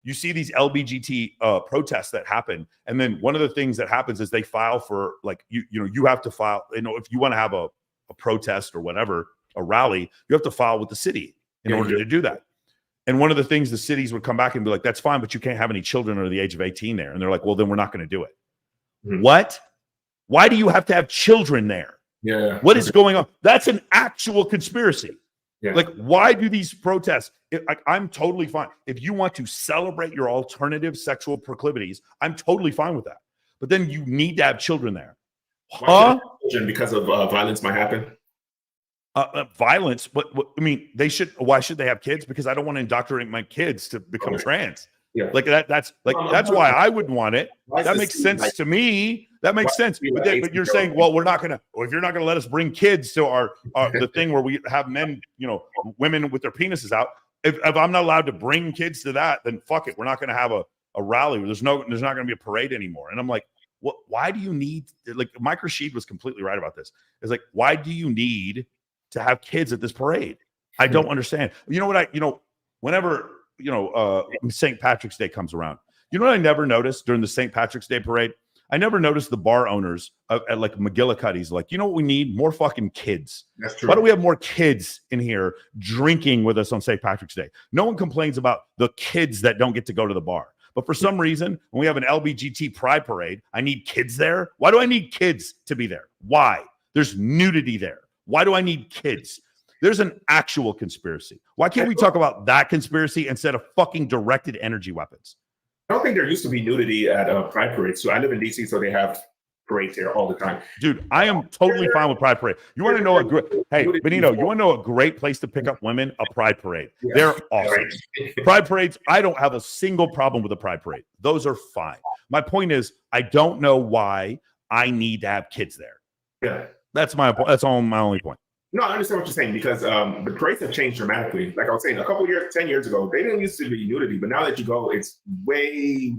You see these LBGT protests that happen, and then one of the things that happens is they file for like you have to file. If you want to have a protest or whatever, a rally, you have to file with the city in order to do that. And one of the things the cities would come back and be like, "That's fine, but you can't have any children under the age of 18 there." And they're like, "Well, then we're not going to do it." What? Why do you have to have children there? Yeah. What is going on? That's an actual conspiracy. Yeah. Like, why do these protests? I'm totally fine. If you want to celebrate your alternative sexual proclivities, I'm totally fine with that. But then you need to have children there. Children because of violence might happen. Violence? But I mean, they should. Why should they have kids? Because I don't want to indoctrinate my kids to become trans. Yeah. Like that's why I wouldn't want it. That makes sense to me. That makes sense. But you're saying, well, we're not gonna. Or if you're not gonna let us bring kids to our the thing where we have men, women with their penises out. If I'm not allowed to bring kids to that, then fuck it. We're not gonna have a rally. There's not gonna be a parade anymore. And I'm like, what? Why do you need? Like, 𝘰𝘰𝘳𝘰 was completely right about this. It's like, why do you need to have kids at this parade? I don't understand. You know what? Whenever St. Patrick's Day comes around, you know what I never noticed during the St. Patrick's Day parade? I never noticed the bar owners at like 𝘰𝘰𝘳𝘰𝘮. Like, you know what we need? More fucking kids. That's true. Why do we have more kids in here drinking with us on St. Patrick's Day? No one complains about the kids that don't get to go to the bar. But for some reason, when we have an LBGT pride parade, I need kids there. Why do I need kids to be there? Why? There's nudity there. Why do I need kids? There's an actual conspiracy. Why can't we talk about that conspiracy instead of fucking directed energy weapons? I don't think there used to be nudity at pride parades. So I live in DC, so they have parades here all the time. Dude, I am totally fine with pride parade. You want to know Benito, you want to know a great place to pick up women? A pride parade. Yeah. They're awesome. Pride parades, I don't have a single problem with a pride parade. Those are fine. My point is, I don't know why I need to have kids there. Yeah. That's my only point. No, I understand what you're saying, because the parades have changed dramatically. Like I was saying, a couple years, 10 years ago, they didn't used to be nudity, but now that you go, it's way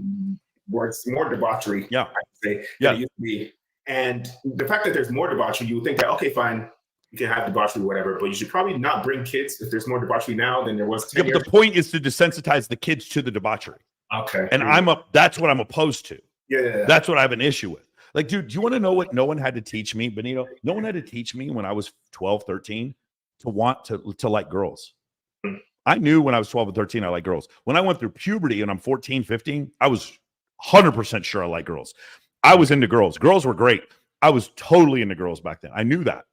worse, more debauchery. Yeah, I would say, than it used to be. And the fact that there's more debauchery, you would think that, okay, fine, you can have debauchery or whatever, but you should probably not bring kids if there's more debauchery now than there was 10 years but the point is to desensitize the kids to the debauchery. Okay. And that's what I'm opposed to. Yeah. That's what I have an issue with. Like, dude, do you want to know what no one had to teach me, Benito? No one had to teach me when I was 12, 13 to want to like girls. I knew when I was 12 and 13, I liked girls. When I went through puberty and I'm 14, 15, I was 100% sure I liked girls. I was into girls. Girls were great. I was totally into girls back then. I knew that.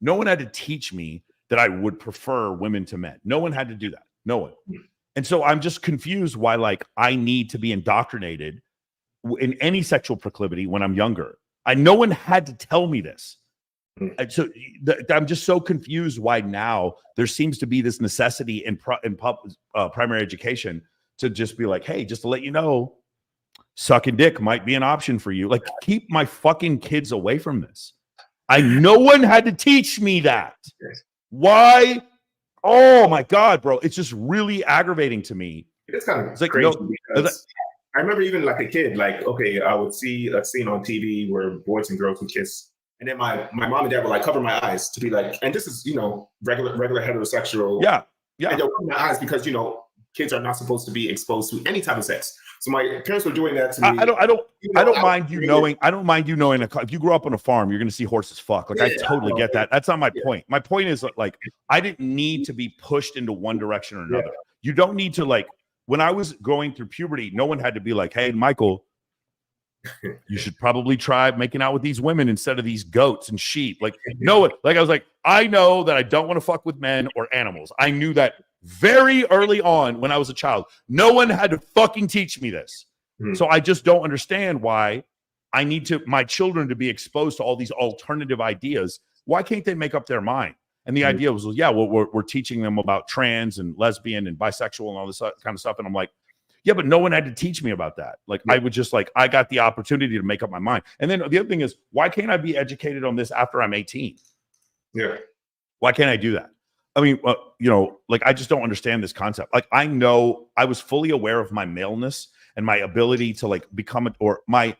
No one had to teach me that I would prefer women to men. No one had to do that. No one. And so I'm just confused why, like, I need to be indoctrinated in any sexual proclivity when I'm younger. No one had to tell me this. And so I'm just so confused why now there seems to be this necessity in primary education to just be like, hey, just to let you know, sucking dick might be an option for you. Like, keep my fucking kids away from this. No one had to teach me that. Why? Oh my God, bro. It's just really aggravating to me. It's kind of crazy because I remember even like a kid, like, okay, I would see a scene on TV where boys and girls would kiss. And then my mom and dad would like cover my eyes to be like, and this is, regular heterosexual. Yeah. And they'll cover my eyes because, kids are not supposed to be exposed to any type of sex. So my parents were doing that to me. I don't mind you knowing. I don't mind you knowing. If you grew up on a farm, you're going to see horses fuck. Like, I totally get that. That's not my point. My point is, like, I didn't need to be pushed into one direction or another. You don't need to, like, when I was going through puberty, no one had to be like, hey, Michael, you should probably try making out with these women instead of these goats and sheep. Like, no, like, I was like, I know that I don't want to fuck with men or animals. I knew that very early on when I was a child. No one had to fucking teach me this. So I just don't understand why I need my children to be exposed to all these alternative ideas. Why can't they make up their mind? And the idea was, we're teaching them about trans and lesbian and bisexual and all this kind of stuff. And I'm like, yeah, but no one had to teach me about that. Like, I would just I got the opportunity to make up my mind. And then the other thing is, why can't I be educated on this after I'm 18? Yeah. Why can't I do that? I mean, like, I just don't understand this concept. Like, I know I was fully aware of my maleness and my ability to, like, my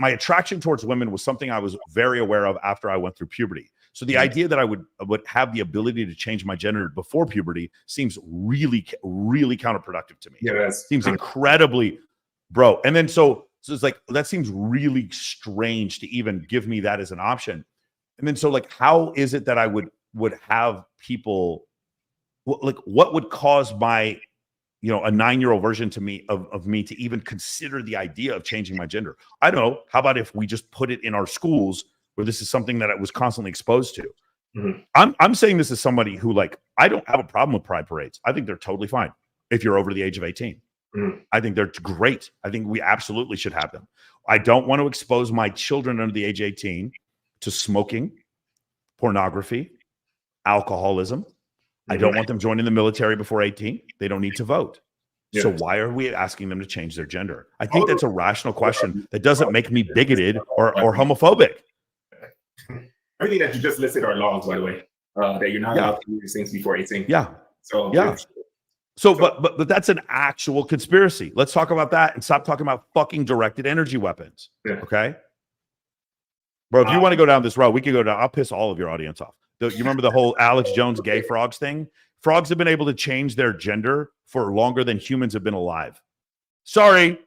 attraction towards women was something I was very aware of after I went through puberty. So the idea that I would have the ability to change my gender before puberty seems really counterproductive to me. Yeah, seems incredibly, bro. And then so it's like, that seems really strange to even give me that as an option. And then so like, how is it that I would have people, like, what would cause my, you know, a 9-year-old version to me of me to even consider the idea of changing my gender? I don't know. How about if we just put it in our schools where this is something that I was constantly exposed to? I'm saying this as somebody who, like, I don't have a problem with pride parades. I think they're totally fine if you're over the age of 18. I think they're great. I think we absolutely should have them. I don't want to expose my children under the age of 18 to smoking, pornography, alcoholism. I don't want them joining the military before 18. They don't need to vote. Yeah. So why are we asking them to change their gender? I think that's a rational question that doesn't make me bigoted or homophobic. Everything that you just listed are laws, by the way, that you're not allowed to do these things before 18. Yeah. So but that's an actual conspiracy. Let's talk about that and stop talking about fucking directed energy weapons. Yeah. Okay, bro. If you want to go down this road, we can go down. I'll piss all of your audience off. You remember the whole Alex Jones gay frogs thing? Frogs have been able to change their gender for longer than humans have been alive. Sorry.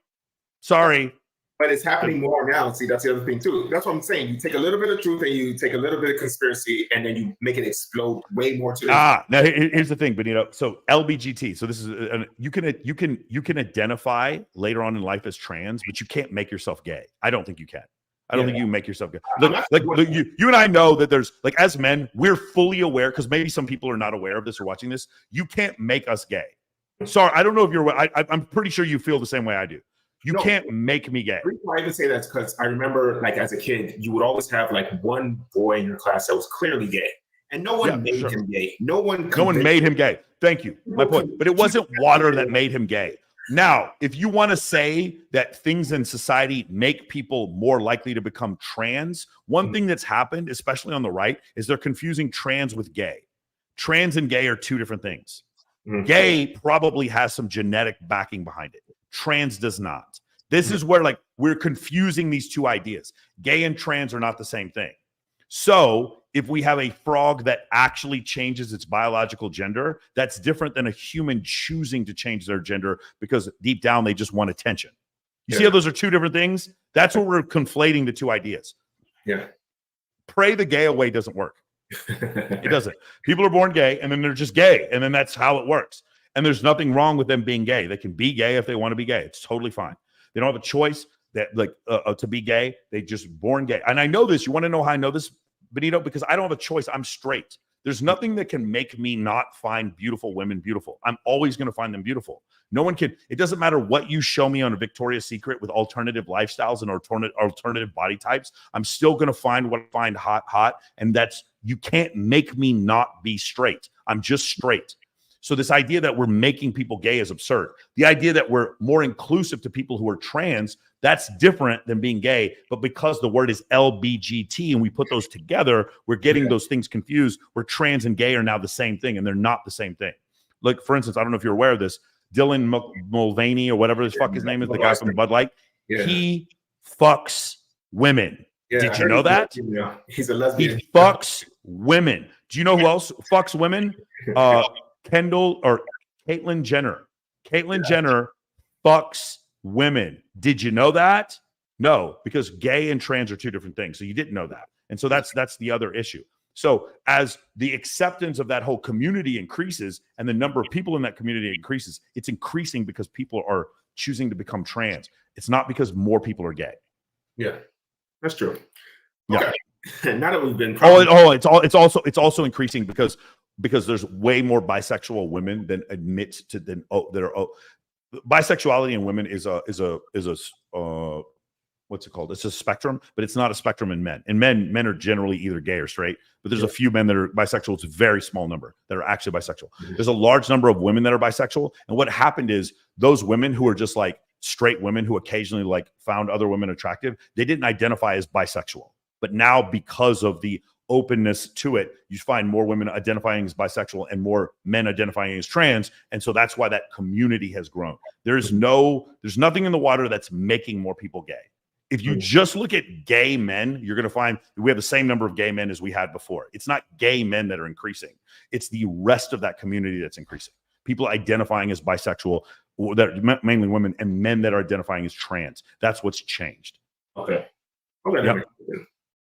But it's happening more now. See, that's the other thing too. That's what I'm saying. You take a little bit of truth and you take a little bit of conspiracy, and then you make it explode way more to now here's the thing, Benito. So LBGT. So this is you can identify later on in life as trans, but you can't make yourself gay. I don't think you can. I don't think you can make yourself gay. Look, you and I know that there's, like, as men, we're fully aware, because maybe some people are not aware of this or watching this. You can't make us gay. Sorry, I don't know if you're. I'm pretty sure you feel the same way I do. You can't make me gay. The reason why I even say that's because I remember, like, as a kid, you would always have like one boy in your class that was clearly gay, and no one made him gay. No one made him gay. Thank you. My point. But it wasn't water that made him gay. Now, if you want to say that things in society make people more likely to become trans, one thing that's happened, especially on the right, is they're confusing trans with gay. Trans and gay are two different things. Gay probably has some genetic backing behind it. Trans does not. This is where, like, we're confusing these two ideas. Gay and trans are not the same thing. So if we have a frog that actually changes its biological gender, that's different than a human choosing to change their gender because deep down they just want attention. You see how those are two different things? That's what we're conflating the two ideas. Yeah. Pray the gay away doesn't work. It doesn't. People are born gay and then they're just gay, and then that's how it works. And there's nothing wrong with them being gay. They can be gay if they want to be gay. It's totally fine. They don't have a choice that, like, to be gay. They just born gay. And I know this. You want to know how I know this, Benito? Because I don't have a choice. I'm straight. There's nothing that can make me not find beautiful women beautiful. I'm always going to find them beautiful. No one can. It doesn't matter what you show me on a Victoria's Secret with alternative lifestyles and alternative body types. I'm still going to find what I find hot. And that's, you can't make me not be straight. I'm just straight. So this idea that we're making people gay is absurd. The idea that we're more inclusive to people who are trans, that's different than being gay. But because the word is LBGT and we put those together, we're getting those things confused, where trans and gay are now the same thing, and they're not the same thing. Like, for instance, I don't know if you're aware of this, 𝘰𝘰𝘯𝘦 or whatever the fuck his name is, the guy from Bud Light, he fucks women. Did you know that? Yeah. He's a lesbian. He fucks women. Do you know who else fucks women? Caitlyn Jenner. Caitlyn Jenner fucks women. Did you know that? No, because gay and trans are two different things. So you didn't know that. And so that's the other issue. So as the acceptance of that whole community increases and the number of people in that community increases, it's increasing because people are choosing to become trans. It's not because more people are gay. Yeah, that's true. Okay. Yeah. Now that we've been it's also increasing because there's way more bisexual women than bisexuality in women is a what's it called? It's a spectrum, but it's not a spectrum in men. In men are generally either gay or straight, but there's a few men that are bisexual. It's a very small number that are actually bisexual. There's a large number of women that are bisexual. And what happened is those women who are just like straight women who occasionally like found other women attractive, they didn't identify as bisexual. But now, because of the openness to it, you find more women identifying as bisexual and more men identifying as trans. And so that's why that community has grown. There's nothing in the water that's making more people gay. If you just look at gay men, you're going to find we have the same number of gay men as we had before. It's not gay men that are increasing. It's the rest of that community that's increasing. People identifying as bisexual, that are mainly women, and men that are identifying as trans. That's what's changed. Okay. Okay. Yep.